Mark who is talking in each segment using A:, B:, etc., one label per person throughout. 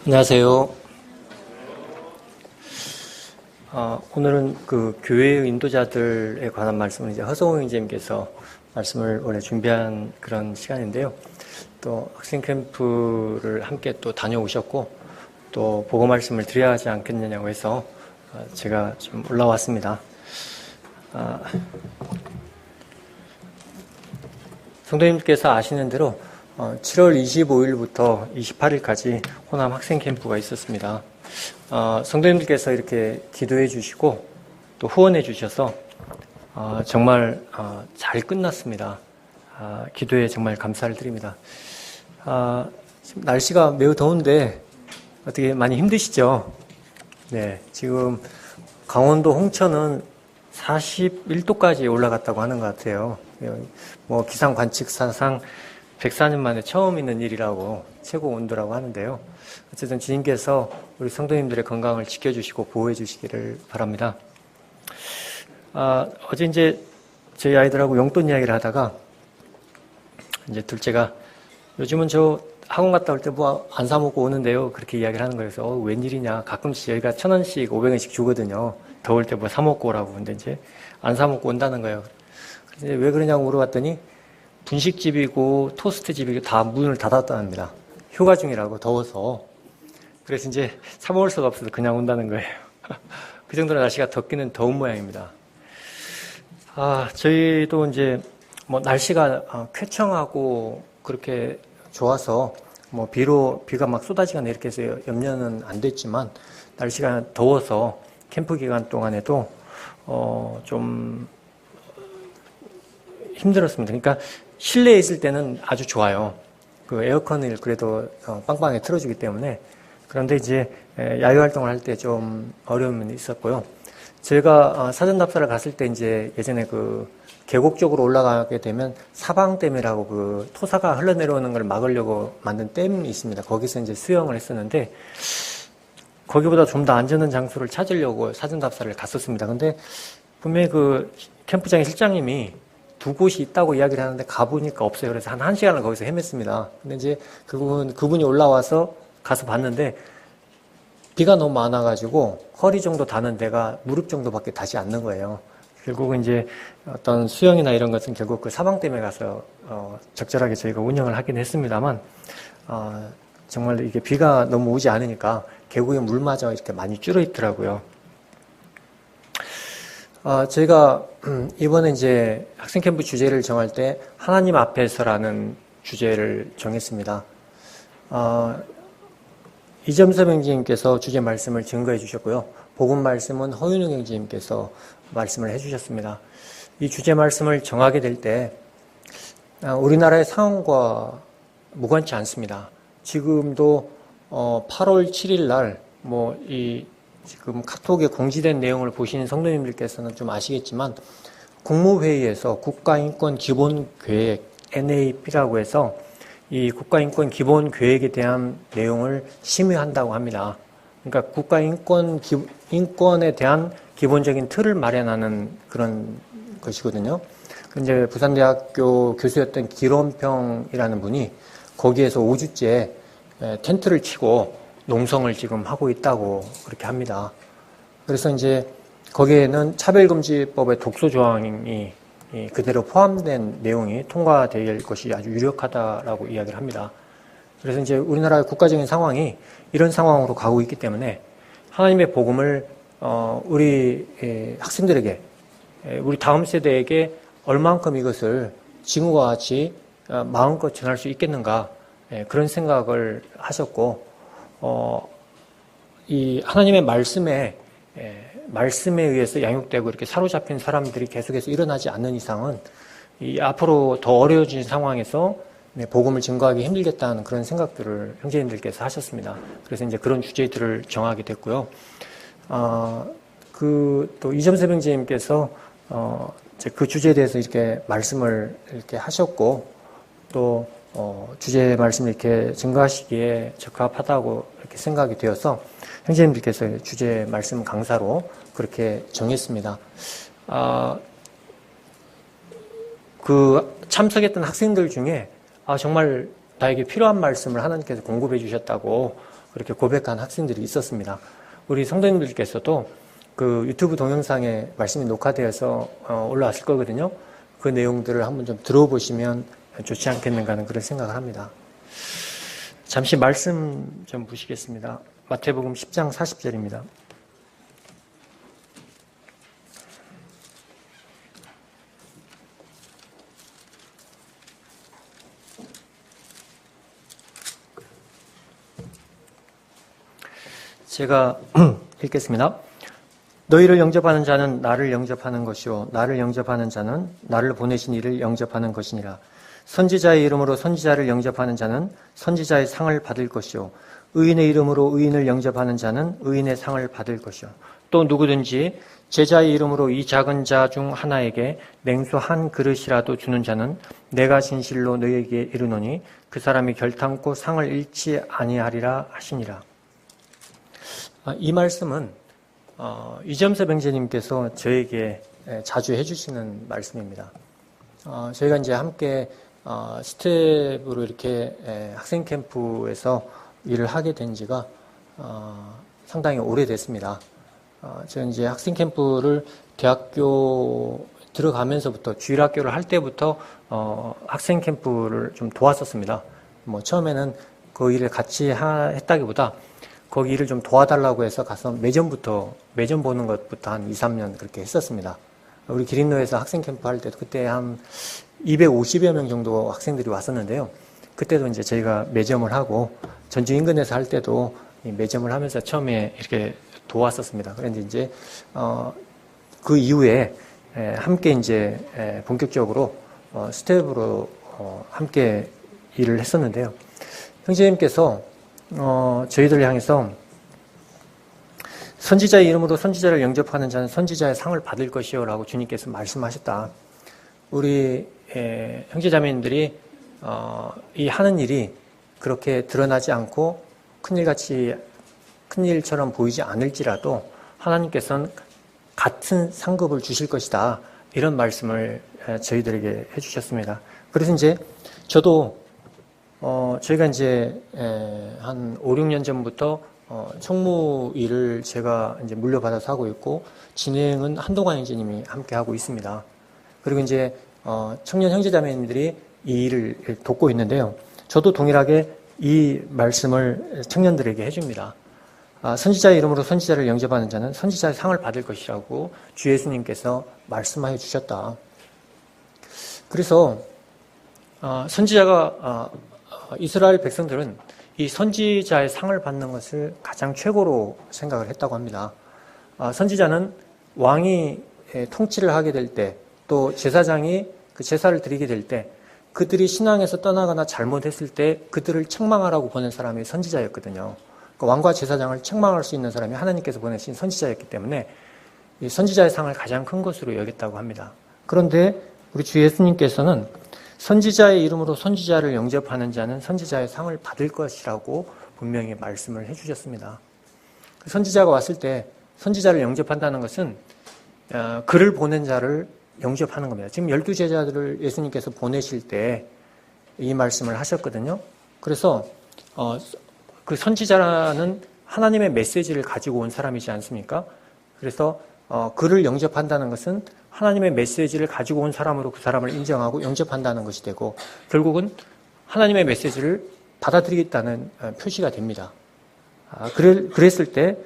A: 안녕하세요. 오늘은 그 교회의 인도자들에 관한 말씀을 이제 허성호 형제님께서 말씀을 원래 준비한 그런 시간인데요. 또 학생 캠프를 함께 또 다녀오셨고 또 보고 말씀을 드려야 하지 않겠느냐고 해서 제가 좀 올라왔습니다. 성도님께서 아시는 대로 7월 25일부터 28일까지 호남 학생 캠프가 있었습니다. 성도님들께서 이렇게 기도해 주시고 또 후원해 주셔서 정말 잘 끝났습니다. 기도에 정말 감사를 드립니다. 지금 날씨가 매우 더운데 어떻게 많이 힘드시죠? 네, 지금 강원도 홍천은 41도까지 올라갔다고 하는 것 같아요. 뭐 기상 관측사상 104년 만에 처음 있는 일이라고 최고 온도라고 하는데요. 어쨌든 주님께서 우리 성도님들의 건강을 지켜주시고 보호해 주시기를 바랍니다. 어제 이제 저희 아이들하고 용돈 이야기를 하다가 이제 둘째가 요즘은 저 학원 갔다 올 때 뭐 안 사 먹고 오는데요. 그렇게 이야기를 하는 거여서 웬일이냐. 가끔씩 저희가 1,000원씩 500원씩 주거든요. 더울 때 뭐 사 먹고 오라고. 근데 이제 안 사 먹고 온다는 거예요. 그래서 왜 그러냐고 물어봤더니 분식집이고 토스트집이고 다 문을 닫았답니다. 휴가 중이라고 더워서. 그래서 이제 사 먹을 수가 없어서 그냥 온다는 거예요. 그 정도로 날씨가 덥기는 더운 모양입니다. 저희도 이제 뭐 날씨가 쾌청하고 그렇게 좋아서 뭐 비가 막 쏟아지거나 이렇게 해서 염려는 안 됐지만 날씨가 더워서 캠프 기간 동안에도 좀 힘들었습니다. 그러니까 실내에 있을 때는 아주 좋아요. 그 에어컨을 그래도 빵빵하게 틀어주기 때문에. 그런데 이제 야외 활동을 할 때 좀 어려움이 있었고요. 제가 사전답사를 갔을 때 이제 예전에 그 계곡 쪽으로 올라가게 되면 사방댐이라고 그 토사가 흘러내려오는 걸 막으려고 만든 댐이 있습니다. 거기서 이제 수영을 했었는데 거기보다 좀 더 안전한 장소를 찾으려고 사전답사를 갔었습니다. 근데 분명히 그 캠프장의 실장님이 두 곳이 있다고 이야기를 하는데 가보니까 없어요. 그래서 한 1시간을 거기서 헤맸습니다. 근데 이제 그분이 올라와서 가서 봤는데 비가 너무 많아가지고 허리 정도 닿는 데가 무릎 정도밖에 닿지 않는 거예요. 결국은 이제 어떤 수영이나 이런 것은 결국 그 사방댐에 가서 적절하게 저희가 운영을 하긴 했습니다만 정말 이게 비가 너무 오지 않으니까 계곡의 물마저 이렇게 많이 줄어 있더라고요. 저희가 이번에 이제 학생 캠프 주제를 정할 때 하나님 앞에서라는 주제를 정했습니다. 이점섭 형제님께서 주제 말씀을 증거해 주셨고요. 복음 말씀은 허윤웅 형제님께서 말씀을 해 주셨습니다. 이 주제 말씀을 정하게 될 때 우리나라의 상황과 무관치 않습니다. 지금도 8월 7일 날 지금 카톡에 공지된 내용을 보시는 성도님들께서는 좀 아시겠지만 국무회의에서 국가인권기본계획 NAP라고 해서 이 국가인권기본계획에 대한 내용을 심의한다고 합니다. 그러니까 인권에 대한 기본적인 틀을 마련하는 그런 것이거든요. 이제 부산대학교 교수였던 기론평이라는 분이 거기에서 5주째 텐트를 치고 농성을 지금 하고 있다고 그렇게 합니다. 그래서 이제 거기에는 차별금지법의 독소 조항이 그대로 포함된 내용이 통과될 것이 아주 유력하다라고 이야기를 합니다. 그래서 이제 우리나라의 국가적인 상황이 이런 상황으로 가고 있기 때문에 하나님의 복음을 우리 학생들에게, 우리 다음 세대에게 얼만큼 이것을 지금과 같이 마음껏 전할 수 있겠는가, 그런 생각을 하셨고, 이 하나님의 말씀에 의해서 양육되고 이렇게 사로잡힌 사람들이 계속해서 일어나지 않는 이상은 이 앞으로 더 어려워진 상황에서 복음을 증거하기 힘들겠다는 그런 생각들을 형제님들께서 하셨습니다. 그래서 이제 그런 주제들을 정하게 됐고요. 또 이점섭 형제님께서 그 주제에 대해서 이렇게 말씀을 이렇게 하셨고 또 주제 말씀을 이렇게 증거하시기에 적합하다고 이렇게 생각이 되어서 형제님들께서 주제 말씀 강사로 그렇게 정했습니다. 그 참석했던 학생들 중에 정말 나에게 필요한 말씀을 하나님께서 공급해 주셨다고 그렇게 고백한 학생들이 있었습니다. 우리 성도님들께서도 그 유튜브 동영상에 말씀이 녹화되어서 올라왔을 거거든요. 그 내용들을 한번 좀 들어보시면 좋지 않겠는가 하는 그런 생각을 합니다. 잠시 말씀 좀 보시겠습니다. 마태복음 10장 40절입니다. 제가 읽겠습니다. 너희를 영접하는 자는 나를 영접하는 것이요 나를 영접하는 자는 나를 보내신 이를 영접하는 것이니라. 선지자의 이름으로 선지자를 영접하는 자는 선지자의 상을 받을 것이요 의인의 이름으로 의인을 영접하는 자는 의인의 상을 받을 것이요 또 누구든지 제자의 이름으로 이 작은 자 중 하나에게 냉수 한 그릇이라도 주는 자는 내가 진실로 너희에게 이르노니 그 사람이 결탄코 상을 잃지 아니하리라 하시니라. 이 말씀은 이점섭 형제님께서 저에게 자주 해주시는 말씀입니다. 저희가 이제 함께 스텝으로 이렇게 학생 캠프에서 일을 하게 된 지가 상당히 오래됐습니다. 제가 이제 학생 캠프를 대학교 들어가면서부터 주일학교를 할 때부터 학생 캠프를 좀 도왔었습니다. 뭐 처음에는 그 일을 같이 했다기보다 거기 일을 좀 도와달라고 해서 가서 매점 보는 것부터 한 2, 3년 그렇게 했었습니다. 우리 기린로에서 학생 캠프 할 때도 그때 한 250여 명 정도 학생들이 왔었는데요. 그때도 이제 저희가 매점을 하고 전주 인근에서 할 때도 매점을 하면서 처음에 이렇게 도왔었습니다. 그런데 이제 그 이후에 함께 이제 본격적으로 스텝으로 함께 일을 했었는데요. 형제님께서 저희들을 향해서 선지자의 이름으로 선지자를 영접하는 자는 선지자의 상을 받을 것이요 라고 주님께서 말씀하셨다. 우리 형제자매님들이 이 하는 일이 그렇게 드러나지 않고 큰일처럼 보이지 않을지라도 하나님께서는 같은 상급을 주실 것이다. 이런 말씀을 저희들에게 해주셨습니다. 그래서 이제 저도 저희가 이제 한 5, 6년 전부터 총무 일을 제가 이제 물려받아서 하고 있고 진행은 한동환 형제님이 함께 하고 있습니다. 그리고 이제 청년 형제자매님들이 이 일을 돕고 있는데요. 저도 동일하게 이 말씀을 청년들에게 해줍니다. 선지자의 이름으로 선지자를 영접하는 자는 선지자의 상을 받을 것이라고 주 예수님께서 말씀하여 주셨다. 그래서 선지자가 이스라엘 백성들은 이 선지자의 상을 받는 것을 가장 최고로 생각을 했다고 합니다. 선지자는 왕이 통치를 하게 될 때, 또 제사장이 그 제사를 드리게 될 때, 그들이 신앙에서 떠나거나 잘못했을 때 그들을 책망하라고 보낸 사람이 선지자였거든요. 그러니까 왕과 제사장을 책망할 수 있는 사람이 하나님께서 보내신 선지자였기 때문에 이 선지자의 상을 가장 큰 것으로 여겼다고 합니다. 그런데 우리 주 예수님께서는 선지자의 이름으로 선지자를 영접하는 자는 선지자의 상을 받을 것이라고 분명히 말씀을 해주셨습니다. 선지자가 왔을 때 선지자를 영접한다는 것은 그를 보낸 자를 영접하는 겁니다. 지금 12제자들을 예수님께서 보내실 때 이 말씀을 하셨거든요. 그래서 그 선지자는 하나님의 메시지를 가지고 온 사람이지 않습니까? 그래서 그를 영접한다는 것은 하나님의 메시지를 가지고 온 사람으로 그 사람을 인정하고 영접한다는 것이 되고 결국은 하나님의 메시지를 받아들이겠다는 표시가 됩니다. 그랬을 때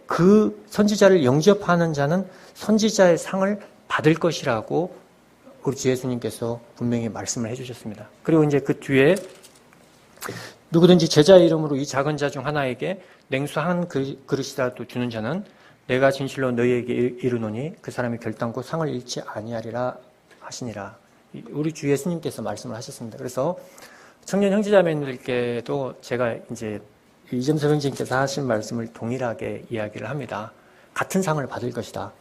A: 그 선지자를 영접하는 자는 선지자의 상을 받을 것이라고 우리 주 예수님께서 분명히 말씀을 해주셨습니다. 그리고 이제 그 뒤에 누구든지 제자의 이름으로 이 작은 자 중 하나에게 냉수 한 그릇이라도 주는 자는 내가 진실로 너희에게 이르노니 그 사람이 결단코 상을 잃지 아니하리라 하시니라. 우리 주 예수님께서 말씀을 하셨습니다. 그래서 청년 형제자매님들께도 제가 이제 이점섭 형제님께서 하신 말씀을 동일하게 이야기를 합니다. 같은 상을 받을 것이다.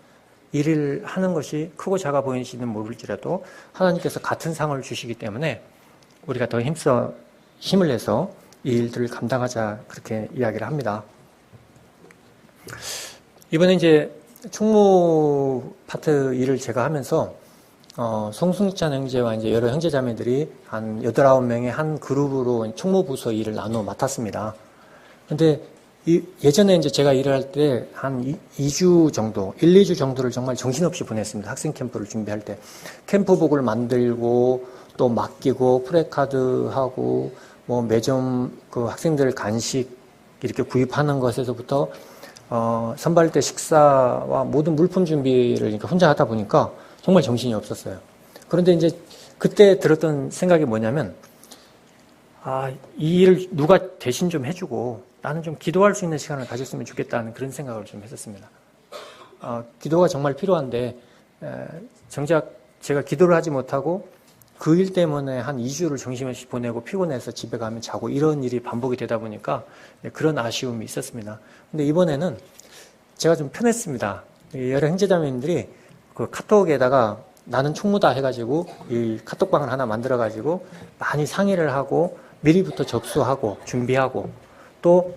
A: 일을 하는 것이 크고 작아 보이시는 모를지라도 하나님께서 같은 상을 주시기 때문에 우리가 더 힘을 내서 이 일들을 감당하자 그렇게 이야기를 합니다. 이번에 이제 총무 파트 일을 제가 하면서 송승찬 형제와 이제 여러 형제자매들이 한 8, 9명의 한 그룹으로 총무부서 일을 나누어 맡았습니다. 근데 예전에 이제 제가 일을 할 때 한 2주 정도, 1, 2주 정도를 정말 정신없이 보냈습니다. 학생 캠프를 준비할 때. 캠프복을 만들고, 또 맡기고, 프레카드하고, 뭐 매점 그 학생들 간식 이렇게 구입하는 것에서부터, 선발 때 식사와 모든 물품 준비를 이렇게 혼자 하다 보니까 정말 정신이 없었어요. 그런데 이제 그때 들었던 생각이 뭐냐면, 이 일을 누가 대신 좀 해주고 나는 좀 기도할 수 있는 시간을 가졌으면 좋겠다는 그런 생각을 좀 했었습니다. 기도가 정말 필요한데, 정작 제가 기도를 하지 못하고 그 일 때문에 한 2주를 정신없이 보내고 피곤해서 집에 가면 자고 이런 일이 반복이 되다 보니까 그런 아쉬움이 있었습니다. 근데 이번에는 제가 좀 편했습니다. 여러 형제자매님들이 그 카톡에다가 나는 총무다 해가지고 이 카톡방을 하나 만들어가지고 많이 상의를 하고 미리부터 접수하고 준비하고 또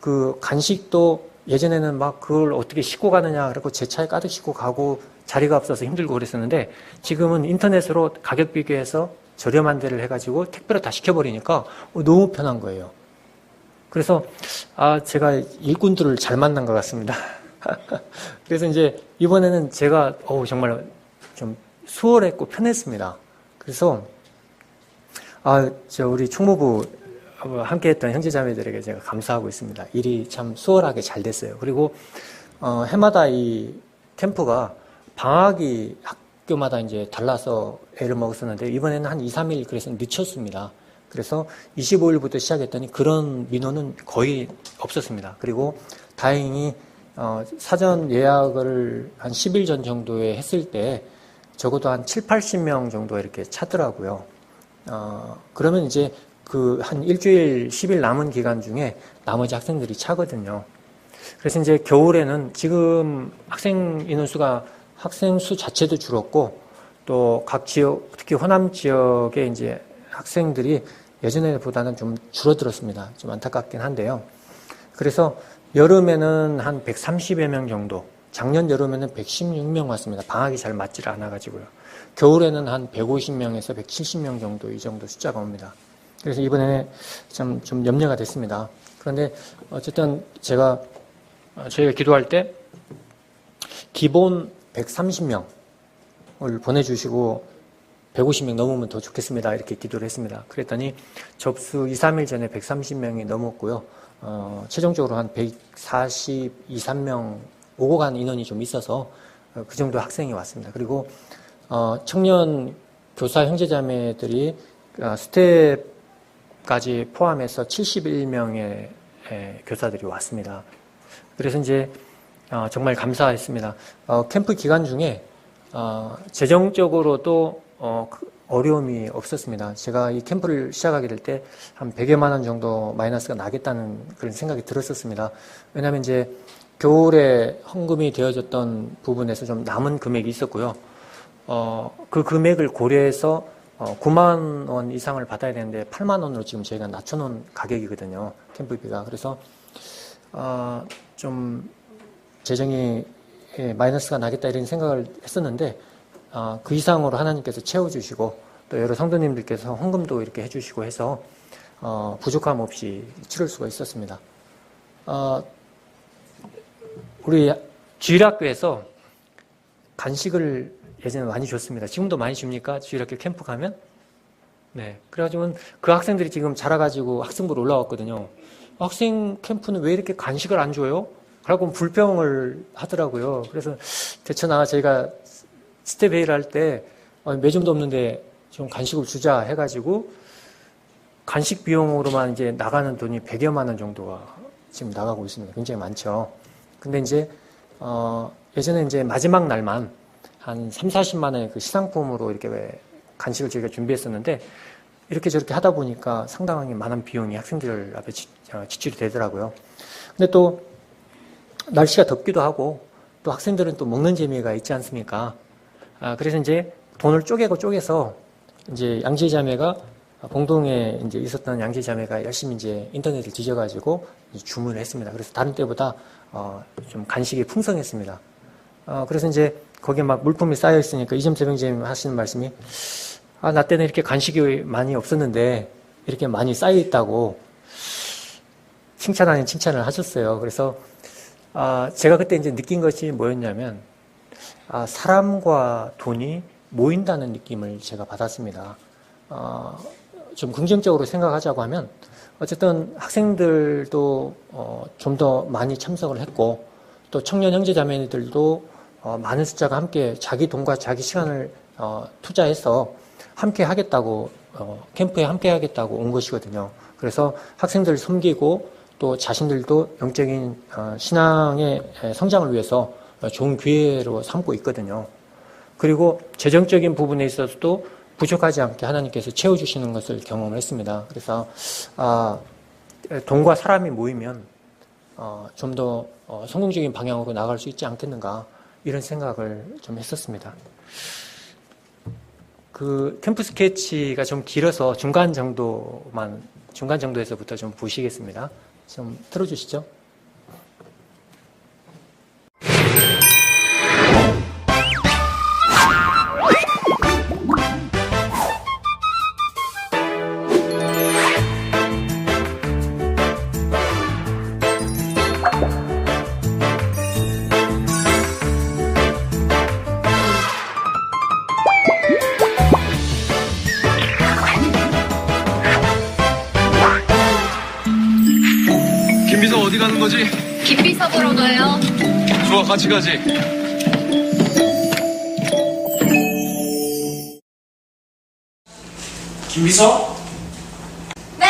A: 그 간식도 예전에는 막 그걸 어떻게 싣고 가느냐 그래고 제 차에 가득 싣고 가고 자리가 없어서 힘들고 그랬었는데 지금은 인터넷으로 가격 비교해서 저렴한 데를 해가지고 택배로 다 시켜버리니까 너무 편한 거예요. 그래서 제가 일꾼들을 잘 만난 것 같습니다. 그래서 이제 이번에는 제가 정말 좀 수월했고 편했습니다. 그래서 우리 총무부 함께했던 형제자매들에게 제가 감사하고 있습니다. 일이 참 수월하게 잘 됐어요. 그리고 해마다 이 캠프가 방학이 학교마다 이제 달라서 애를 먹었었는데 이번에는 한 2, 3일 그래서 늦췄습니다. 그래서 25일부터 시작했더니 그런 민원은 거의 없었습니다. 그리고 다행히 사전 예약을 한 10일 전 정도에 했을 때 적어도 한 7, 80명 정도 이렇게 차더라고요. 그러면 이제 그 한 일주일, 10일 남은 기간 중에 나머지 학생들이 차거든요. 그래서 이제 겨울에는 지금 학생 수 자체도 줄었고 또 각 지역, 특히 호남 지역에 이제 학생들이 예전에보다는 좀 줄어들었습니다. 좀 안타깝긴 한데요. 그래서 여름에는 한 130여 명 정도, 작년 여름에는 116명 왔습니다. 방학이 잘 맞지를 않아가지고요. 겨울에는 한 150명에서 170명 정도 이 정도 숫자가 옵니다. 그래서 이번에 좀 염려가 됐습니다. 그런데 어쨌든 저희가 기도할 때 기본 130명을 보내주시고 150명 넘으면 더 좋겠습니다. 이렇게 기도를 했습니다. 그랬더니 접수 2, 3일 전에 130명이 넘었고요. 최종적으로 한 142, 3명 오고 간 인원이 좀 있어서 그 정도 학생이 왔습니다. 그리고 청년 교사 형제자매들이 스텝까지 포함해서 71명의 교사들이 왔습니다. 그래서 이제 정말 감사했습니다. 캠프 기간 중에 재정적으로도 어려움이 없었습니다. 제가 이 캠프를 시작하게 될 때 한 100여만 원 정도 마이너스가 나겠다는 그런 생각이 들었었습니다. 왜냐하면 이제 겨울에 헌금이 되어졌던 부분에서 좀 남은 금액이 있었고요. 그 금액을 고려해서 9만 원 이상을 받아야 되는데 8만 원으로 지금 저희가 낮춰놓은 가격이거든요. 캠프비가. 그래서 좀 재정이 마이너스가 나겠다 이런 생각을 했었는데 그 이상으로 하나님께서 채워주시고 또 여러 성도님들께서 헌금도 이렇게 해주시고 해서 부족함 없이 치를 수가 있었습니다. 우리 주일학교에서 간식을 예전에 많이 줬습니다. 지금도 많이 줍니까? 주일학교 캠프 가면? 네. 그래가지고 그 학생들이 지금 자라가지고 학생부로 올라왔거든요. 학생 캠프는 왜 이렇게 간식을 안 줘요? 그러고 불평을 하더라고요. 그래서 대처나 저희가 스텝 회의를 할 때 매점도 없는데 좀 간식을 주자 해가지고 간식 비용으로만 이제 나가는 돈이 100여만 원 정도가 지금 나가고 있습니다. 굉장히 많죠. 근데 이제 예전에 이제 마지막 날만 한 3, 40만 원의 그 시상품으로 이렇게 간식을 저희가 준비했었는데 이렇게 저렇게 하다 보니까 상당히 많은 비용이 학생들 앞에 지출이 되더라고요. 근데 또 날씨가 덥기도 하고 또 학생들은 또 먹는 재미가 있지 않습니까? 그래서 이제 돈을 쪼개서 이제 양제자매가 봉동에 이제 있었던 양제자매가 열심히 이제 인터넷을 뒤져가지고 주문을 했습니다. 그래서 다른 때보다 좀 간식이 풍성했습니다. 그래서 이제 거기에 막 물품이 쌓여 있으니까 이점 세병제님 하시는 말씀이 나 때는 이렇게 간식이 많이 없었는데 이렇게 많이 쌓여 있다고 칭찬 아닌 칭찬을 하셨어요. 그래서 제가 그때 이제 느낀 것이 뭐였냐면 사람과 돈이 모인다는 느낌을 제가 받았습니다. 좀 긍정적으로 생각하자고 하면 어쨌든 학생들도 좀 더 많이 참석을 했고 또 청년 형제자매들도 많은 숫자가 함께 자기 돈과 자기 시간을 투자해서 함께 하겠다고 캠프에 함께 하겠다고 온 것이거든요. 그래서 학생들을 섬기고 또 자신들도 영적인 신앙의 성장을 위해서 좋은 기회로 삼고 있거든요. 그리고 재정적인 부분에 있어서도 부족하지 않게 하나님께서 채워주시는 것을 경험했습니다. 그래서 돈과 사람이 모이면 좀 더 성공적인 방향으로 나갈 수 있지 않겠는가 이런 생각을 좀 했었습니다. 그 캠프 스케치가 좀 길어서 중간 정도에서부터 좀 보시겠습니다. 좀 틀어주시죠.
B: 김비서 어디 가는 거지?
C: 김비서 보러 가요.
B: 좋아, 같이 가지. 김비서?
C: 네.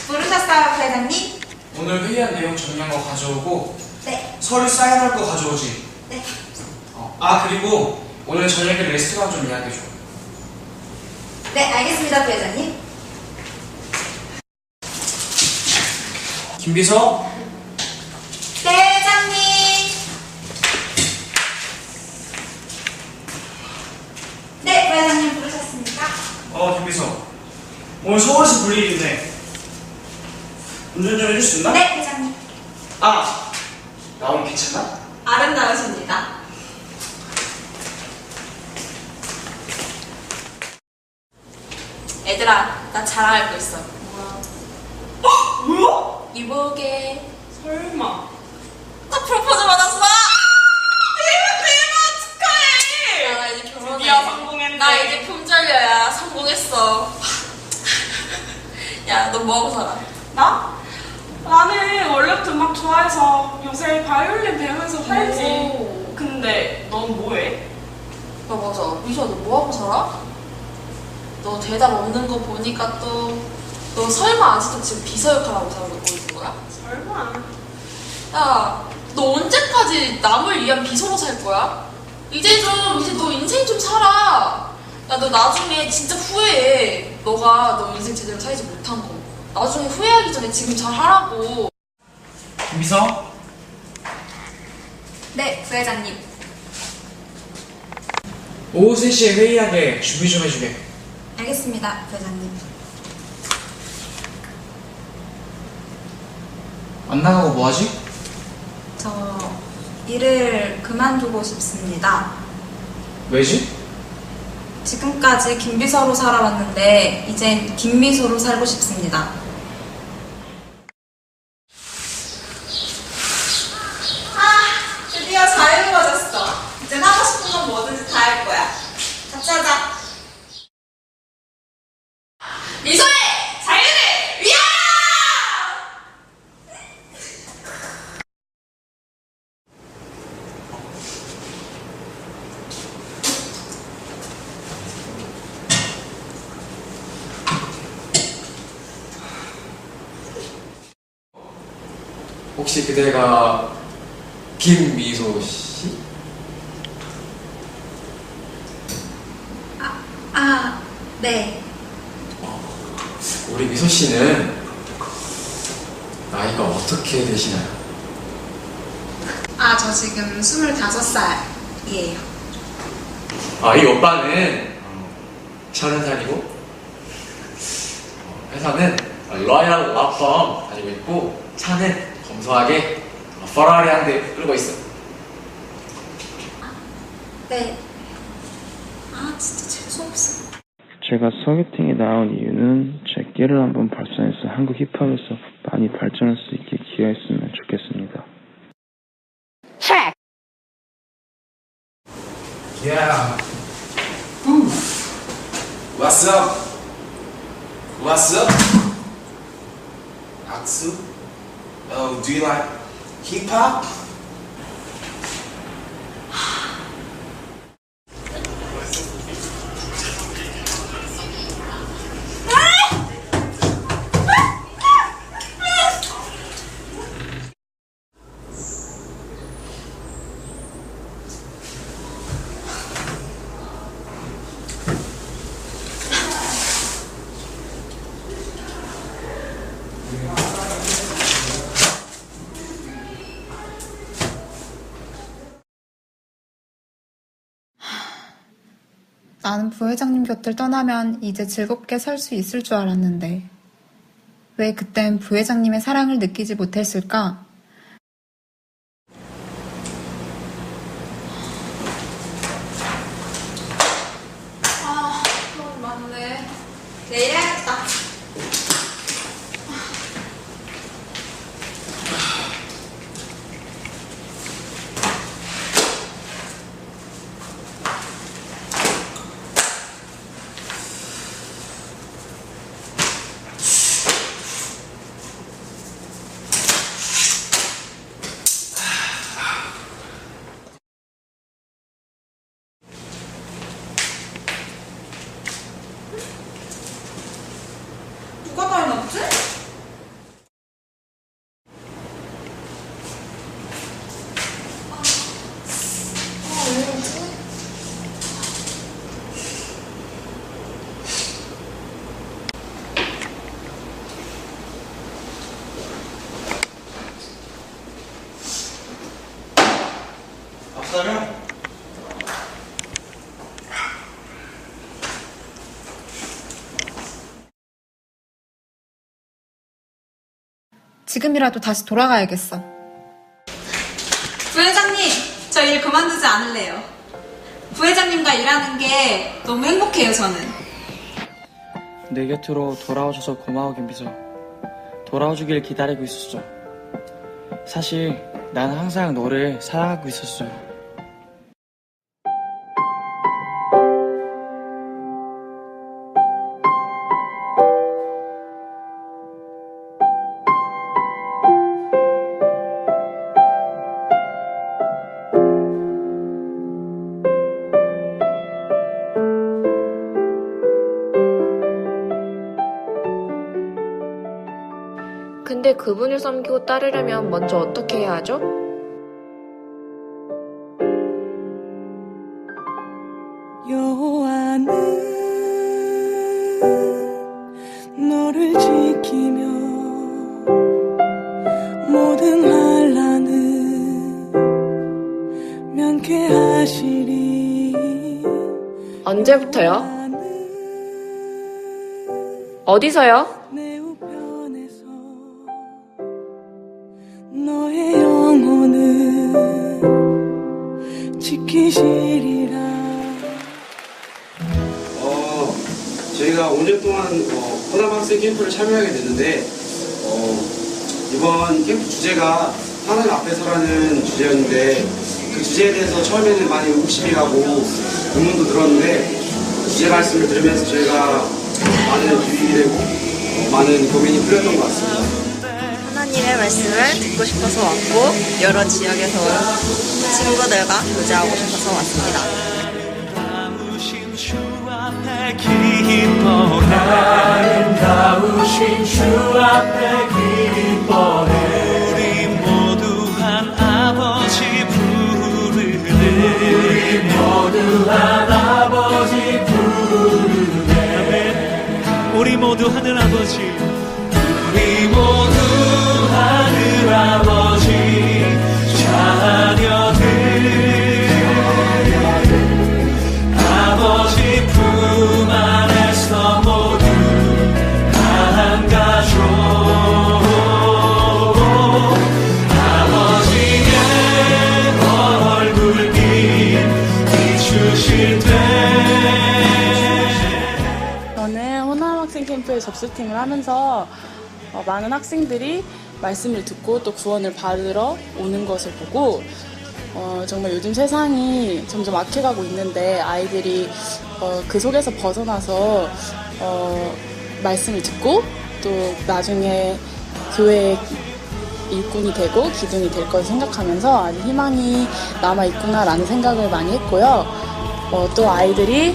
C: 부르셨어요, 부회장님?
D: 오늘 회의한 내용 정리한 거 가져오고
C: 네.
D: 서류 사인할 거 가져오지.
C: 네.
D: 그리고 오늘 저녁에 레스토랑 좀 예약해줘.
C: 네, 알겠습니다, 부회장님.
D: 김비서?
C: 네, 회장님. 네, 부회장님 부르셨습니까?
D: 김비서. 오늘 서울에서 볼 일이 있네. 운전 좀 해줄 수 있나?
C: 네, 회장님.
D: 나 오늘 괜찮아?
C: 아름다우십니다. 얘들아, 나 자랑할 거 있어.
E: 뭐야?
C: 이보게.
E: 설마.
C: 나 프로포즈 받았어!
E: 대박
C: 나 이제 결혼해.
E: 드디어 성공했네.
C: 나 이제 품절녀야. 성공했어. 야, 너 뭐하고 살아?
E: 나? 나는 원래부터 음악 좋아해서 요새 바이올린 배우면서 살지.
C: 오.
E: 근데 넌 뭐해?
C: 야, 맞아. 미샤, 너 뭐하고 살아? 너 대답 없는 거 보니까 또 너 설마 아직도 지금 비서 역할하고 살고 있는 거야?
E: 설마.
C: 야, 너 언제까지 남을 위한 비서로 살 거야? 이제 너 인생 좀 살아. 야, 너 나중에 진짜 후회해. 너 인생 제대로 살지 못한 거. 나중에 후회하기 전에 지금 잘 하라고.
D: 김비서?
C: 네, 부회장님.
D: 오후 3시에 회의하게 준비 좀 해주게.
C: 알겠습니다, 부회장님.
D: 안 나가고 뭐하지?
F: 저 일을 그만두고 싶습니다.
D: 왜지?
F: 지금까지 김비서로 살아왔는데 이젠 김미소로 살고 싶습니다.
C: 드디어 자유로워졌어. 이제 하고 싶은 건 뭐든지 다 할 거야. 같이 하자. 미소의 자유를 위하여!
D: 혹시 그대가 김미소 씨?
F: 네.
D: 우리 미소 씨는 나이가 어떻게 되시나요?
F: 저 지금 25살이에요.
D: 이 오빠는 30살이고 회사는 로얄 라펌 다니고 있고 차는
G: 검소하게 퍼라리 한 대 끌고 있어.
F: 네. 아, 진짜 재수없어.
H: 제가 소개팅에 나온 이유는 제 끼를 한번 발산해서 한국 힙합에서 많이 발전할 수 있게 기여했으면 좋겠습니다.
I: Yeah. Ooh. What's up? What's up? Aksu? Oh, do you like hip hop?
F: 나는 부회장님 곁을 떠나면 이제 즐겁게 살 수 있을 줄 알았는데 왜 그땐 부회장님의 사랑을 느끼지 못했을까?
C: 아, 너무 많네. 내일 해야겠다.
F: 누가 다 해놨지?
C: 왜 이러지?
I: 밥사면?
F: 지금이라도 다시 돌아가야겠어. 부회장님, 저 일 그만두지 않을래요. 부회장님과 일하는 게 너무 행복해요, 저는.
J: 내 곁으로 돌아오셔서 고마워, 김비서. 돌아오주길 기다리고 있었어. 사실 난 항상 너를 사랑하고 있었어.
K: 근데 그분을 섬기고 따르려면 먼저 어떻게 해야 하죠?
E: 여호와는 너를 지키며 모든 환난은 면케하시리.
K: 언제부터요? 어디서요?
E: 내 우편에서 너의 영혼을 지키시리라.
L: 저희가 5년 동안 호남학생 캠프를 참여하게 됐는데 이번 캠프 주제가 하나님 앞에서라는 주제였는데 그 주제에 대해서 처음에는 많이 의구심이 가고 의문도 들었는데 그 주제 말씀을 들으면서 저희가 많은 유익이 되고 많은 고민이 풀렸던 것 같습니다.
M: 하나님의 말씀을 듣고 싶어서 왔고 여러 지역에서 온 친구들과 교제하고 싶어서 왔습니다.
D: 아름다우신 주 앞에 기뻐해. 우리 모두 한 아버지 부르네. 우리 모두 한 아버지 부르네. 우리 모두 하늘 아버지. 우리 모두 하늘 아버지 자녀들. 아버지 품 안에서 모두 한 가족.
E: 학생 캠프에 접수팀을 하면서 많은 학생들이 말씀을 듣고 또 구원을 받으러 오는 것을 보고 정말 요즘 세상이 점점 악해가고 있는데 아이들이 그 속에서 벗어나서 말씀을 듣고 또 나중에 교회의 일꾼이 되고 기둥이 될 것을 생각하면서 아직 희망이 남아있구나라는 생각을 많이 했고요. 또 아이들이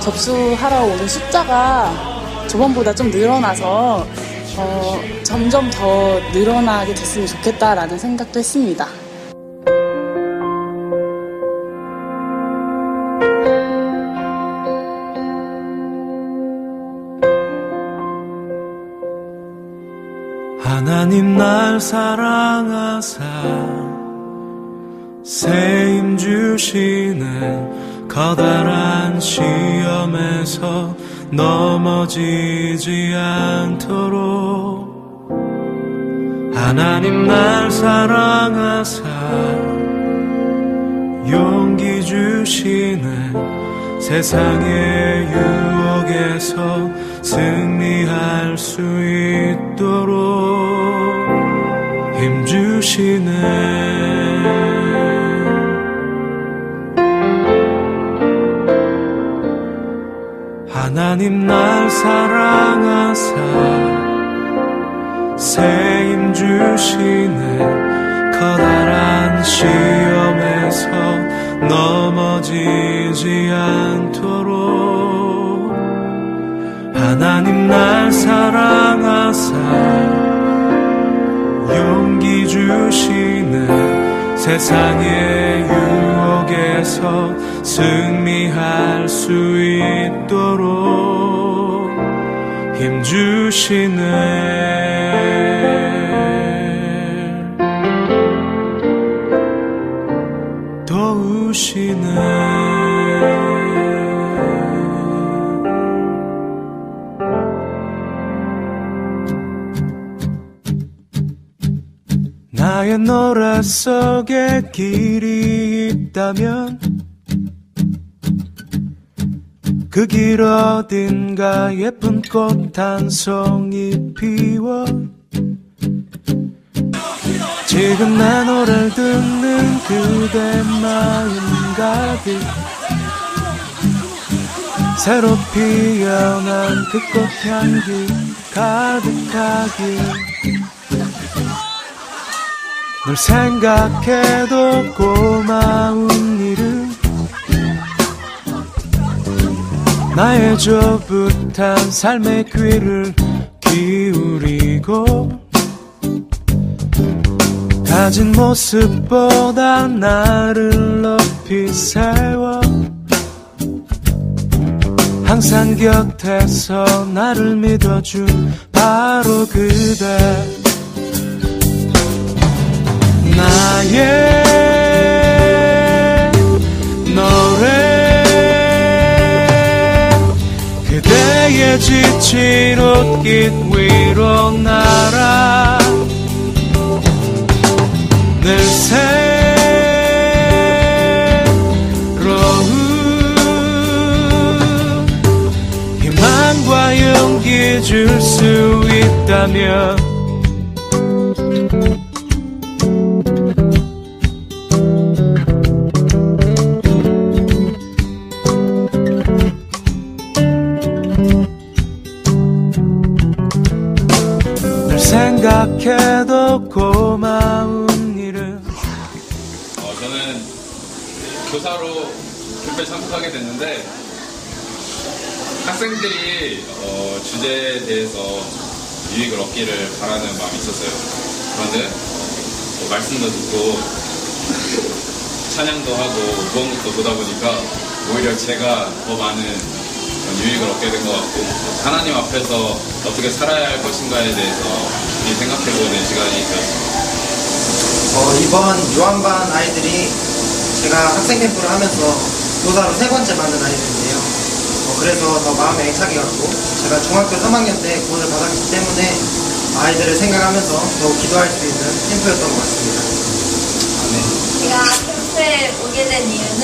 E: 접수하러 오는 숫자가 저번보다 좀 늘어나서 점점 더 늘어나게 됐으면 좋겠다라는 생각도 했습니다.
N: 하나님 날 사랑하사 세임 주시는 커다란 시험에서 넘어지지 않도록 하나님 날 사랑하사 용기 주시는 세상의 유혹에서 승리할 수 있도록 힘 주시네. 하나님 날 사랑하사 새 힘 주시네. 커다란 시험에서 넘어지지 않도록 하나님 날 사랑하사 용기 주시네. 세상의 유혹에서 승리할 수 있도록 힘 주시네. 도우시네. 나의 노래 속에 길이 있다면 그 길 어딘가 예쁜 꽃 한 송이 피워 지금 내 노래를 듣는 그대 마음 가득 새로 피어난 그 꽃향기 가득하길 널 생각해도 고마운 일은 나의 조붓한 삶의 귀를 기울이고 가진 모습보다 나를 높이 세워 항상 곁에서 나를 믿어준 바로 그대 나의 노래 그대의 지친 옷깃 위로 날아 늘 새로운 희망과 용기 줄 수 있다면 생각해도 고마운 일은
O: 저는 교사로 캠프에 참석하게 됐는데 학생들이 주제에 대해서 유익을 얻기를 바라는 마음이 있었어요. 그런데 말씀도 듣고 찬양도 하고 무언것도 보다 보니까 오히려 제가 더 많은 유익을 얻게 된 것 같고 하나님 앞에서 어떻게 살아야 할 것인가에 대해서 생각해보는 시간이 되었습니다.
P: 이번 유한반 아이들이 제가 학생 캠프를 하면서 교사로 3번째 만난 아이들인데요. 그래서 더 마음에 애착이 갔고 제가 중학교 3학년 때 구원을 받았기 때문에 아이들을 생각하면서 더욱 기도할 수 있는 캠프였던 것 같습니다.
Q: 제가 캠프에 오게 된 이유는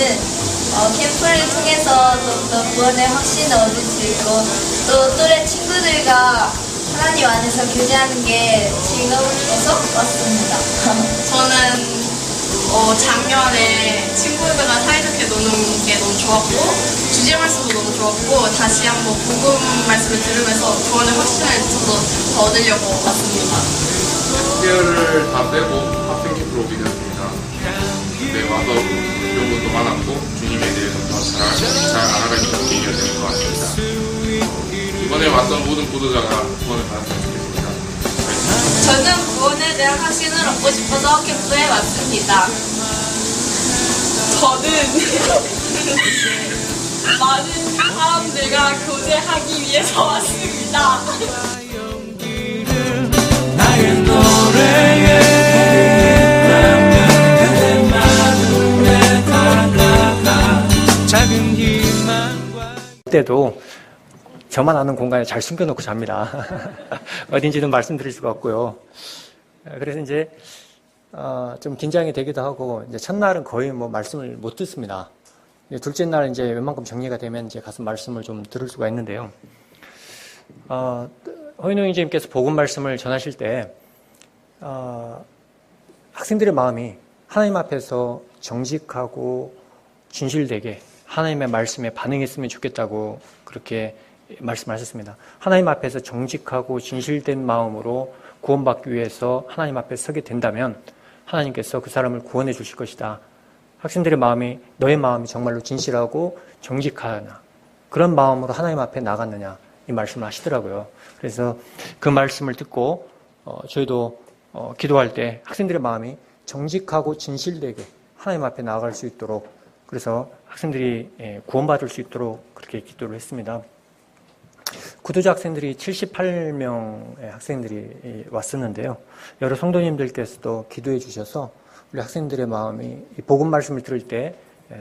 Q: 캠프를 통해서 좀 더 구원의 확신을 얻을 수 있고 또 또래 친구들과 하나님 안에서 교제하는 게 즐거워서 왔습니다.
R: 저는 작년에 친구들과 사이좋게 노는 게 너무 좋았고 주제 말씀도 너무 좋았고 다시 한번 복음 말씀을 들으면서 구원의 확신을 저도 더 얻으려고 왔습니다.
O: 학교를 다 빼고 학생 캠프로 오게 되었습니다. 근데 와서 배운 것도 많았고 주님에 대해서 더 잘 알아가는 계기가 되는 것 같습니다. 이번에 왔던 모든 보도자가 구원을 받았으면 좋겠습니다.
C: 저는 구원에 대한 확신을 얻고 싶어서 캠프에 왔습니다. 저는 많은 사람들과 교제하기 위해서 왔습니다.
N: 나의 노래에 작은 희망과
A: 그때도 저만 아는 공간에 잘 숨겨놓고 잡니다. 어딘지는 말씀드릴 수가 없고요. 그래서 이제 좀 긴장이 되기도 하고 이제 첫날은 거의 뭐 말씀을 못 듣습니다. 둘째 날 이제 웬만큼 정리가 되면 이제 가서 말씀을 좀 들을 수가 있는데요. 허인호 형제님께서 복음 말씀을 전하실 때 학생들의 마음이 하나님 앞에서 정직하고 진실되게 하나님의 말씀에 반응했으면 좋겠다고 그렇게 말씀하셨습니다. 하나님 앞에서 정직하고 진실된 마음으로 구원받기 위해서 하나님 앞에 서게 된다면 하나님께서 그 사람을 구원해 주실 것이다. 학생들의 마음이 너의 마음이 정말로 진실하고 정직하냐 그런 마음으로 하나님 앞에 나갔느냐 이 말씀을 하시더라고요. 그래서 그 말씀을 듣고 저희도 기도할 때 학생들의 마음이 정직하고 진실되게 하나님 앞에 나아갈 수 있도록 그래서 학생들이 구원받을 수 있도록 그렇게 기도를 했습니다. 구도자 학생들이 78명의 학생들이 왔었는데요. 여러 성도님들께서도 기도해 주셔서 우리 학생들의 마음이 복음 말씀을 들을 때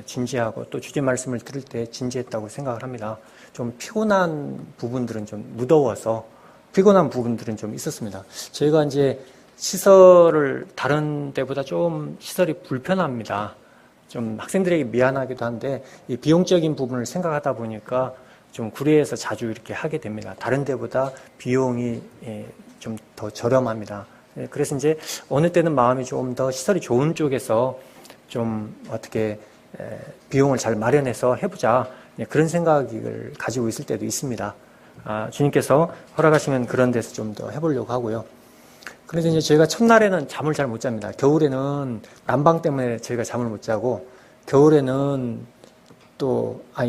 A: 진지하고 또 주제 말씀을 들을 때 진지했다고 생각을 합니다. 좀 피곤한 부분들은 좀 무더워서 피곤한 부분들은 좀 있었습니다. 저희가 이제 시설을 다른 데보다 좀 시설이 불편합니다. 좀 학생들에게 미안하기도 한데 이 비용적인 부분을 생각하다 보니까 좀 구례에서 자주 이렇게 하게 됩니다. 다른 데보다 비용이 좀 더 저렴합니다. 그래서 이제 어느 때는 마음이 좀 더 시설이 좋은 쪽에서 좀 어떻게 비용을 잘 마련해서 해보자 그런 생각을 가지고 있을 때도 있습니다. 주님께서 허락하시면 그런 데서 좀 더 해보려고 하고요. 그래서 이제 저희가 첫날에는 잠을 잘 못 잡니다. 겨울에는 난방 때문에 저희가 잠을 못 자고 겨울에는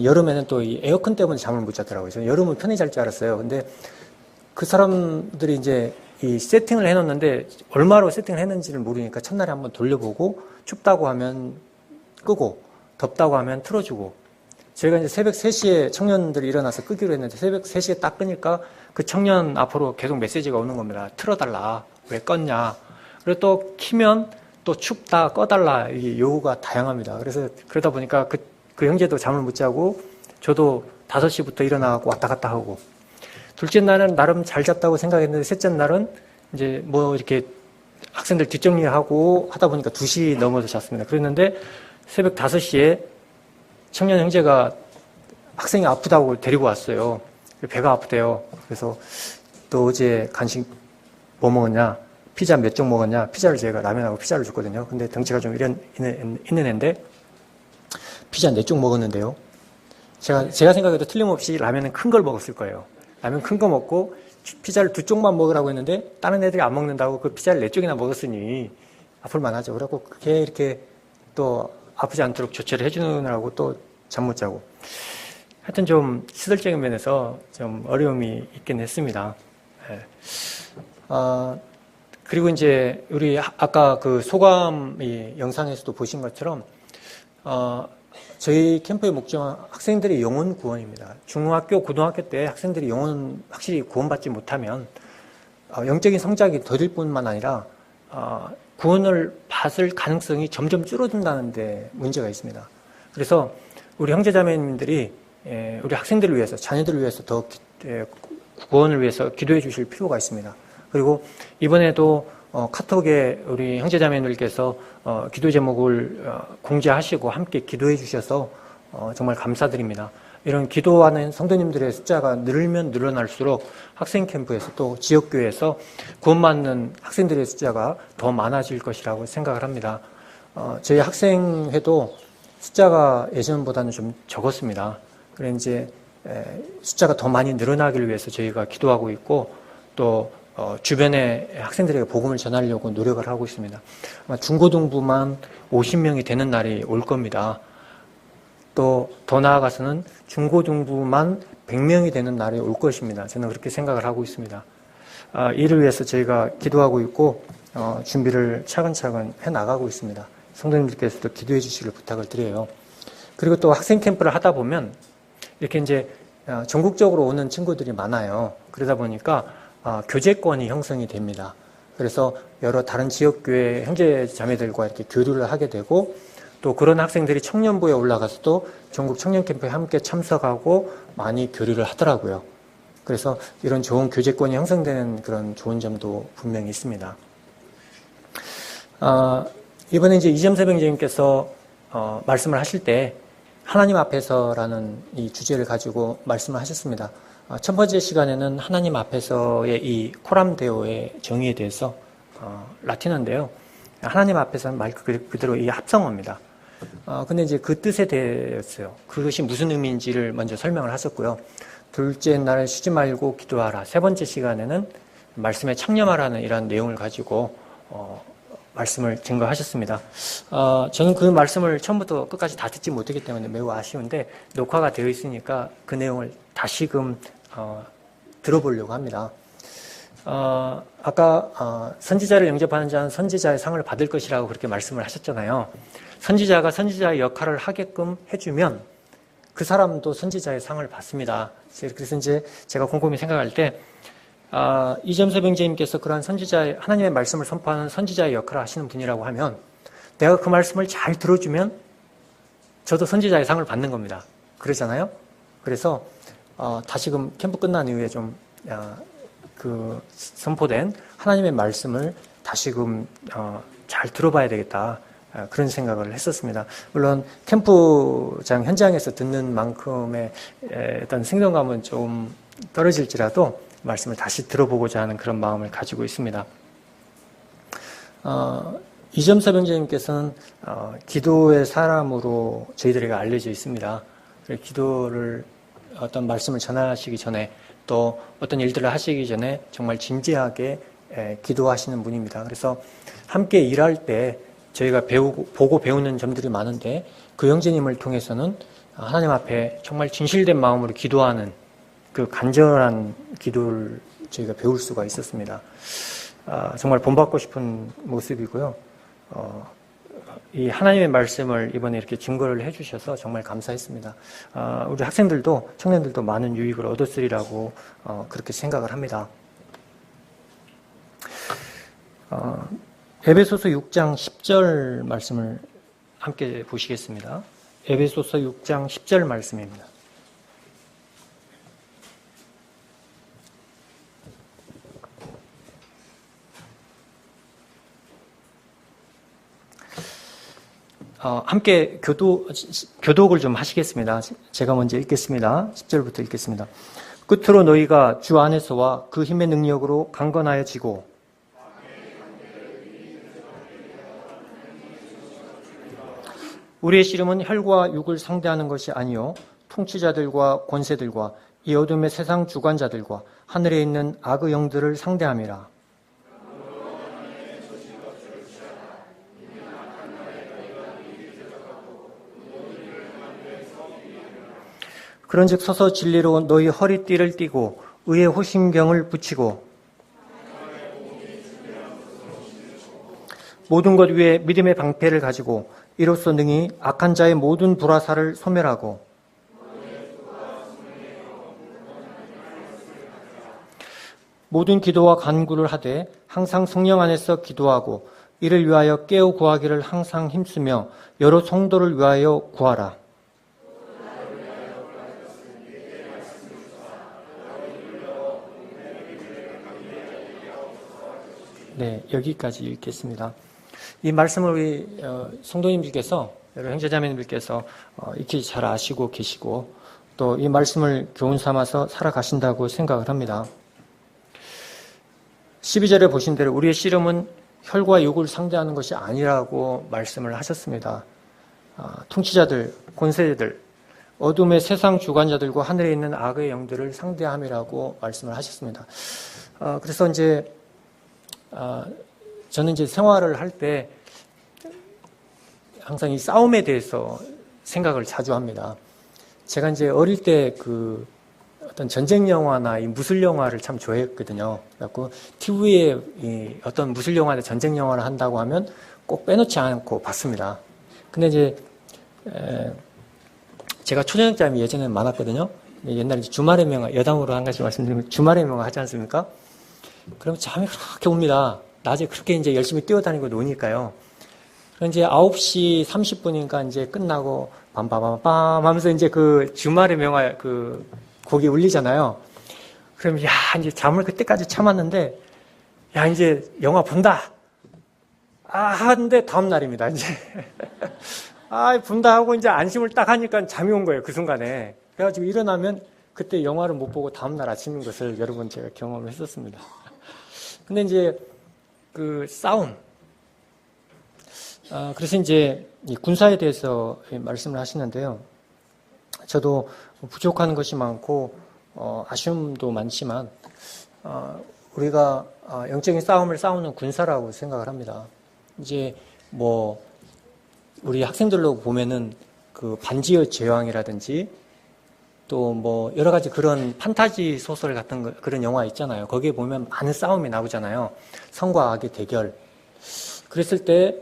A: 여름에는 또 이 에어컨 때문에 잠을 못 자더라고요. 저는 여름은 편히 잘 줄 알았어요. 근데 그 사람들이 이제 이 세팅을 해놓는데 얼마로 세팅을 했는지를 모르니까 첫날에 한번 돌려보고 춥다고 하면 끄고 덥다고 하면 틀어주고 저희가 이제 새벽 3시에 청년들이 일어나서 끄기로 했는데 새벽 3시에 딱 끄니까 그 청년 앞으로 계속 메시지가 오는 겁니다. 틀어달라. 왜 껐냐. 그리고 또 키면 또 춥다 꺼달라. 이게 요구가 다양합니다. 그래서 그러다 보니까 그 형제도 잠을 못 자고 저도 5시부터 일어나고 왔다 갔다 하고 둘째 날은 나름 잘 잤다고 생각했는데 셋째 날은 이제 뭐 이렇게 학생들 뒷정리하고 하다 보니까 2시 넘어서 잤습니다. 그랬는데 새벽 5시에 청년 형제가 학생이 아프다고 데리고 왔어요. 배가 아프대요. 그래서 또 어제 간식 뭐 먹었냐? 피자 몇 쪽 먹었냐? 피자를 제가 라면하고 피자를 줬거든요. 근데 덩치가 좀 있는 애인데 피자 4쪽 먹었는데요. 제가 생각해도 틀림없이 라면은 큰 걸 먹었을 거예요. 라면 큰 거 먹고 피자를 2쪽만 먹으라고 했는데 다른 애들이 안 먹는다고 그 피자를 4쪽이나 먹었으니 아플만 하죠. 그래갖고 그게 이렇게 또 아프지 않도록 조치를 해주느라고 또 잠 못 자고. 하여튼 좀 시설적인 면에서 좀 어려움이 있긴 했습니다. 그리고 이제 우리 아까 그 소감 영상에서도 보신 것처럼 저희 캠프의 목적은 학생들의 영혼 구원입니다. 중학교, 고등학교 때 학생들이 영혼 확실히 구원받지 못하면 영적인 성장이 더딜 뿐만 아니라 구원을 받을 가능성이 점점 줄어든다는 데 문제가 있습니다. 그래서 우리 형제자매님들이 우리 학생들을 위해서, 자녀들을 위해서 더 구원을 위해서 기도해 주실 필요가 있습니다. 그리고 이번에도 카톡에 우리 형제자매님들께서 기도 제목을 공지하시고 함께 기도해 주셔서 정말 감사드립니다. 이런 기도하는 성도님들의 숫자가 늘면 늘어날수록 학생 캠프에서 또 지역교회에서 구원받는 학생들의 숫자가 더 많아질 것이라고 생각을 합니다. 저희 학생회도 숫자가 예전보다는 좀 적었습니다. 그래서 이제 숫자가 더 많이 늘어나기를 위해서 저희가 기도하고 있고 또 주변의 학생들에게 복음을 전하려고 노력을 하고 있습니다. 아마 중고등부만 50명이 되는 날이 올 겁니다. 또 더 나아가서는 중고등부만 100명이 되는 날이 올 것입니다. 저는 그렇게 생각을 하고 있습니다. 이를 위해서 저희가 기도하고 있고 준비를 차근차근 해나가고 있습니다. 성도님들께서도 기도해 주시길 부탁을 드려요. 그리고 또 학생 캠프를 하다 보면 이렇게 이제 전국적으로 오는 친구들이 많아요. 그러다 보니까 교제권이 형성이 됩니다. 그래서 여러 다른 지역교회 형제 자매들과 이렇게 교류를 하게 되고 또 그런 학생들이 청년부에 올라가서도 전국 청년 캠프에 함께 참석하고 많이 교류를 하더라고요. 그래서 이런 좋은 교제권이 형성되는 그런 좋은 점도 분명히 있습니다. 이번에 이제 이점세 병장님께서 말씀을 하실 때 하나님 앞에서라는 이 주제를 가지고 말씀을 하셨습니다. 첫 번째 시간에는 하나님 앞에서의 이 코람데오의 정의에 대해서 라틴어인데요. 하나님 앞에서는 말 그대로 이 합성어입니다. 근데 이제 그 뜻에 대해서요. 그것이 무슨 의미인지를 먼저 설명을 하셨고요. 둘째 날 쉬지 말고 기도하라. 세 번째 시간에는 말씀에 창념하라는 이런 내용을 가지고 말씀을 증거하셨습니다. 저는 그 말씀을 처음부터 끝까지 다 듣지 못했기 때문에 매우 아쉬운데 녹화가 되어 있으니까 그 내용을 다시금 들어보려고 합니다. 아까 선지자를 영접하는 자는 선지자의 상을 받을 것이라고 그렇게 말씀을 하셨잖아요. 선지자가 선지자의 역할을 하게끔 해주면 그 사람도 선지자의 상을 받습니다. 그래서 이제 제가 곰곰이 생각할 때 이점세 병제님께서 그러한 선지자의 하나님의 말씀을 선포하는 선지자의 역할을 하시는 분이라고 하면 내가 그 말씀을 잘 들어주면 저도 선지자의 상을 받는 겁니다. 그러잖아요. 그래서 다시금 캠프 끝난 이후에 좀 그 선포된 하나님의 말씀을 다시금 잘 들어봐야 되겠다. 그런 생각을 했었습니다. 물론 캠프장 현장에서 듣는 만큼의 어떤 생동감은 좀 떨어질지라도 말씀을 다시 들어보고자 하는 그런 마음을 가지고 있습니다. 이점세 병제님께서는 기도의 사람으로 저희들에게 알려져 있습니다. 기도를 어떤 말씀을 전하시기 전에 또 어떤 일들을 하시기 전에 정말 진지하게 기도하시는 분입니다. 그래서 함께 일할 때 저희가 보고 배우는 점들이 많은데 그 형제님을 통해서는 하나님 앞에 정말 진실된 마음으로 기도하는 그 간절한 기도를 저희가 배울 수가 있었습니다. 정말 본받고 싶은 모습이고요. 이 하나님의 말씀을 이번에 이렇게 증거를 해주셔서 정말 감사했습니다. 우리 학생들도 청년들도 많은 유익을 얻었으리라고 그렇게 생각을 합니다. 에베소서 6장 10절 말씀을 함께 보시겠습니다. 에베소서 6장 10절 말씀입니다. 함께 교독을 좀 하시겠습니다. 제가 먼저 읽겠습니다. 10절부터 읽겠습니다. 끝으로 너희가 주 안에서와 그 힘의 능력으로 강건하여지고 우리의 씨름은 혈과 육을 상대하는 것이 아니요 통치자들과 권세들과 이 어둠의 세상 주관자들과 하늘에 있는 악의 영들을 상대함이라. 그런즉 서서 진리로 너희 허리띠를 띠고 의의 호심경을 붙이고 모든 것 위에 믿음의 방패를 가지고 이로써 능히 악한 자의 모든 불화살을 소멸하고 모든 기도와 간구를 하되 항상 성령 안에서 기도하고 이를 위하여 깨어 구하기를 항상 힘쓰며 여러 성도를 위하여 구하라. 네, 여기까지 읽겠습니다. 이 말씀을 우리 성도님들께서, 여러 형제자매님들께서 익히 잘 아시고 계시고 또 이 말씀을 교훈 삼아서 살아가신다고 생각을 합니다. 12절에 보신 대로 우리의 씨름은 혈과 육을 상대하는 것이 아니라고 말씀을 하셨습니다. 통치자들, 권세자들, 어둠의 세상 주관자들과 하늘에 있는 악의 영들을 상대함이라고 말씀을 하셨습니다. 그래서 이제 저는 이제 생활을 할 때 항상 이 싸움에 대해서 생각을 자주 합니다. 제가 이제 어릴 때 그 어떤 전쟁 영화나 이 무술 영화를 참 좋아했거든요. 그래갖고 TV에 이 어떤 무술 영화나 전쟁 영화를 한다고 하면 꼭 빼놓지 않고 봤습니다. 근데 이제 제가 초저녁잠이 예전에는 많았거든요. 옛날에 주말의 명화, 여담으로 한 가지 말씀드리면 주말의 명화 하지 않습니까? 그럼 잠이 그렇게 옵니다. 낮에 그렇게 이제 열심히 뛰어다니고 노니까요. 그럼 이제 9시 30분인가 이제 끝나고 빰빰빰빰 하면서 이제 그 주말의 명화 그 곡이 울리잖아요. 그럼 야, 이제 잠을 그때까지 참았는데 야, 이제 영화 본다. 하는데 다음 날입니다, 이제. 본다 하고 이제 안심을 딱 하니까 잠이 온 거예요, 그 순간에. 그래가지고 일어나면 그때 영화를 못 보고 다음날 아침인 것을 여러 번 제가 경험을 했었습니다. 근데 이제 그 싸움. 그래서 이제 이 군사에 대해서 말씀을 하시는데요. 저도 부족한 것이 많고, 아쉬움도 많지만, 우리가 영적인 싸움을 싸우는 군사라고 생각을 합니다. 이제 뭐, 우리 학생들로 보면은 그 반지의 제왕이라든지 또 뭐 여러 가지 그런 판타지 소설 같은 그런 영화 있잖아요. 거기에 보면 많은 싸움이 나오잖아요. 선과 악의 대결. 그랬을 때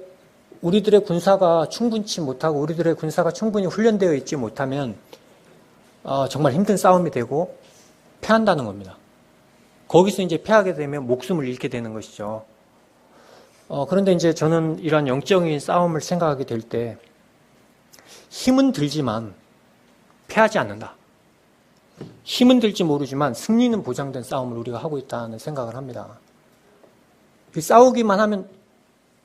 A: 우리들의 군사가 충분치 못하고 우리들의 군사가 충분히 훈련되어 있지 못하면 정말 힘든 싸움이 되고 패한다는 겁니다. 거기서 이제 패하게 되면 목숨을 잃게 되는 것이죠. 그런데 이제 저는 이런 영적인 싸움을 생각하게 될 때 힘은 들지만 패하지 않는다. 힘은 들지 모르지만 승리는 보장된 싸움을 우리가 하고 있다는 생각을 합니다. 싸우기만 하면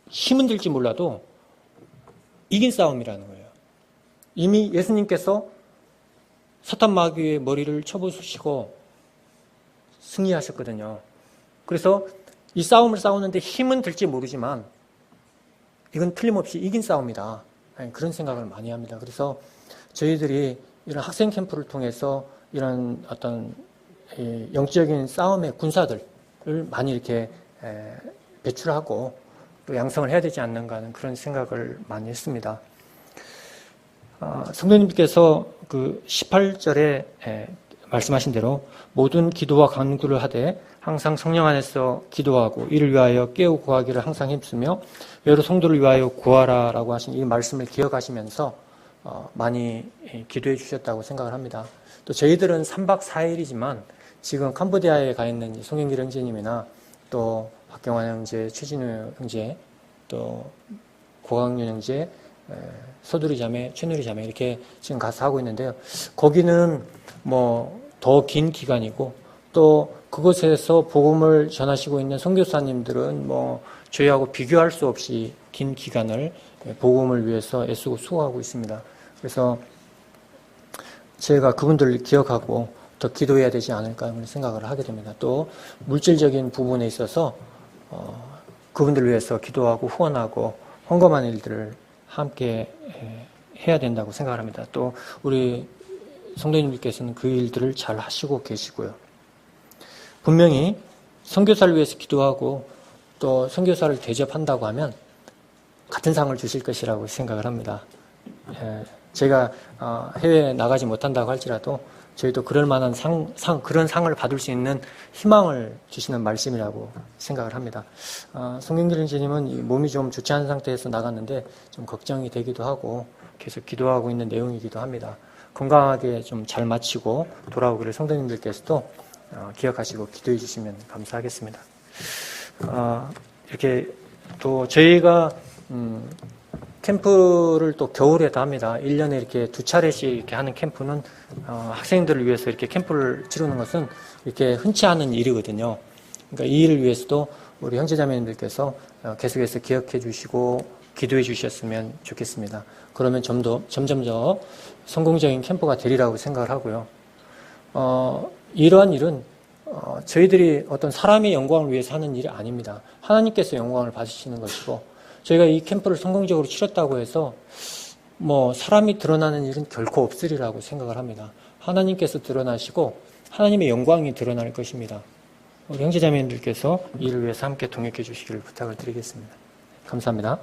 A: 힘은 들지 몰라도 이긴 싸움이라는 거예요. 이미 예수님께서 사탄 마귀의 머리를 쳐부수시고 승리하셨거든요. 그래서 이 싸움을 싸우는데 힘은 들지 모르지만 이건 틀림없이 이긴 싸움이다. 그런 생각을 많이 합니다. 그래서 저희들이 이런 학생 캠프를 통해서 이런 어떤 영적인 싸움의 군사들을 많이 이렇게 배출하고 또 양성을 해야 되지 않는가 하는 그런 생각을 많이 했습니다. 성도님께서 그 18절에 말씀하신 대로 모든 기도와 간구를 하되 항상 성령 안에서 기도하고 이를 위하여 깨우 구하기를 항상 힘쓰며 여러 성도를 위하여 구하라라고 하신 이 말씀을 기억하시면서 많이 기도해 주셨다고 생각을 합니다. 또 저희들은 3박 4일이지만 지금 캄보디아에 가 있는 송영길 형제님이나 또 박경환 형제, 최진우 형제, 또 고강윤 형제, 서두리 자매, 최누리 자매 이렇게 지금 가서 하고 있는데요. 거기는 뭐 더 긴 기간이고 또 그곳에서 복음을 전하시고 있는 선교사님들은 뭐 저희하고 비교할 수 없이 긴 기간을 복음을 위해서 애쓰고 수고하고 있습니다. 그래서 제가 그분들을 기억하고 더 기도해야 되지 않을까 하는 생각을 하게 됩니다. 또 물질적인 부분에 있어서 그분들을 위해서 기도하고 후원하고 헌금하는 일들을 함께 해야 된다고 생각을 합니다. 또 우리 성도님들께서는 그 일들을 잘 하시고 계시고요. 분명히 선교사를 위해서 기도하고 또 선교사를 대접한다고 하면 같은 상을 주실 것이라고 생각을 합니다. 제가 해외에 나가지 못한다고 할지라도 저희도 그럴 만한 그런 상을 받을 수 있는 희망을 주시는 말씀이라고 생각을 합니다. 송경길 형제님은 몸이 좀 좋지 않은 상태에서 나갔는데 좀 걱정이 되기도 하고 계속 기도하고 있는 내용이기도 합니다. 건강하게 좀 잘 마치고 돌아오기를 성도님들께서도 기억하시고 기도해 주시면 감사하겠습니다. 이렇게 또 저희가 캠프를 또 겨울에도 합니다. 1년에 이렇게 2차례씩 이렇게 하는 캠프는 학생들을 위해서 이렇게 캠프를 치르는 것은 이렇게 흔치 않은 일이거든요. 그러니까 이 일을 위해서도 우리 형제자매님들께서 계속해서 기억해 주시고 기도해 주셨으면 좋겠습니다. 그러면 점점 더 성공적인 캠프가 되리라고 생각을 하고요. 이러한 일은 저희들이 어떤 사람의 영광을 위해서 하는 일이 아닙니다. 하나님께서 영광을 받으시는 것이고, 저희가 이 캠프를 성공적으로 치렀다고 해서 사람이 드러나는 일은 결코 없으리라고 생각을 합니다. 하나님께서 드러나시고 하나님의 영광이 드러날 것입니다. 우리 형제자매님들께서 이를 위해서 함께 동역해 주시기를 부탁을 드리겠습니다. 감사합니다.